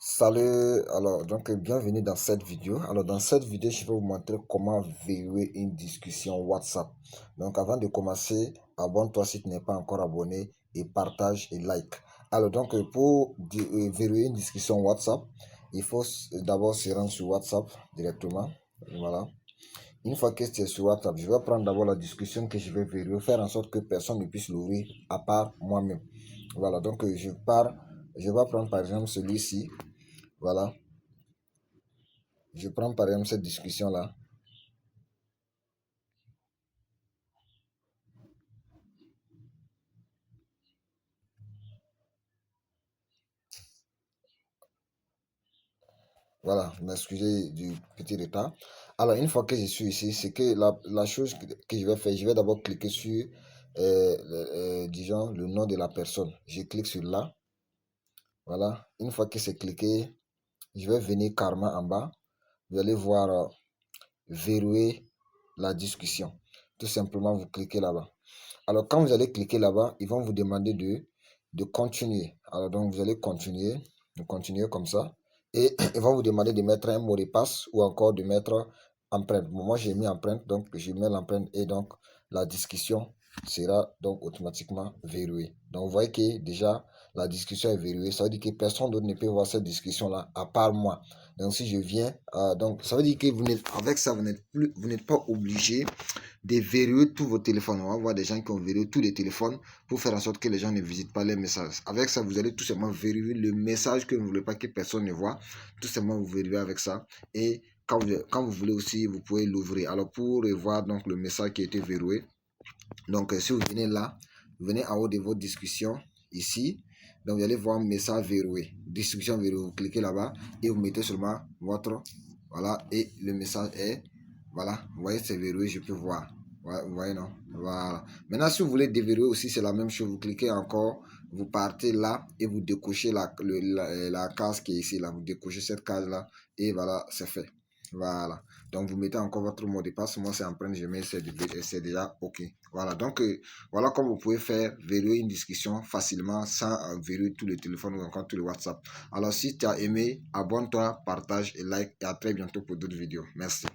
Salut, alors bienvenue dans cette vidéo. Alors dans cette vidéo, je vais vous montrer comment verrouiller une discussion WhatsApp. Donc avant de commencer, abonne-toi si tu n'es pas encore abonné et partage et like. Alors pour verrouiller une discussion WhatsApp, il faut d'abord se rendre sur WhatsApp directement. Voilà. Une fois que tu es sur WhatsApp, je vais prendre d'abord la discussion que je vais verrouiller, faire en sorte que personne ne puisse l'ouvrir à part moi-même. Voilà, je vais prendre par exemple celui-ci. Voilà. Je prends par exemple cette discussion-là. Voilà, m'excusez du petit retard. Alors, une fois que je suis ici, c'est que la chose que je vais faire, je vais d'abord cliquer sur, disons, le nom de la personne. Je clique sur là. Voilà. Une fois que c'est cliqué, je vais venir carrément en bas. Vous allez voir verrouiller la discussion. Tout simplement, vous cliquez là-bas. Alors, quand vous allez cliquer là-bas, ils vont vous demander de continuer. Alors, donc, vous allez continuer, de continuer comme ça. Et ils vont vous demander de mettre un mot de passe ou encore de mettre empreinte. Bon, moi, j'ai mis empreinte, donc je mets l'empreinte et donc la discussion sera donc automatiquement verrouillée. Donc, vous voyez que déjà, la discussion est verrouillée. Ça veut dire que personne d'autre ne peut voir cette discussion-là à part moi. Donc, si je viens, donc ça veut dire que avec ça, vous n'êtes pas obligé de verrouiller tous vos téléphones. On va voir des gens qui ont verrouillé tous les téléphones pour faire en sorte que les gens ne visitent pas les messages. Avec ça, vous allez tout simplement verrouiller le message que vous ne voulez pas que personne ne voit. Tout simplement, vous verrouillez avec ça. Et quand vous voulez aussi, vous pouvez l'ouvrir. Alors, pour voir donc le message qui a été verrouillé, donc si vous venez là, vous venez en haut de votre discussion, ici. Donc, vous allez voir message verrouillé, discussion verrouillée. Vous cliquez là-bas et vous mettez seulement votre, voilà, et le message est, voilà, vous voyez, c'est verrouillé, je peux voir. Ouais, vous voyez, non? Voilà. Maintenant, si vous voulez déverrouiller aussi, c'est la même chose. Vous cliquez encore, vous partez là et vous décochez la case qui est ici, là. Vous décochez cette case-là et voilà, c'est fait. Voilà. Donc, vous mettez encore votre mot de passe. Moi, c'est empreinte, je mets, c'est déjà OK. Voilà. Donc, voilà comme vous pouvez faire verrouiller une discussion facilement sans verrouiller tous les téléphones ou encore tous les WhatsApp. Alors, si tu as aimé, abonne-toi, partage et like et à très bientôt pour d'autres vidéos. Merci.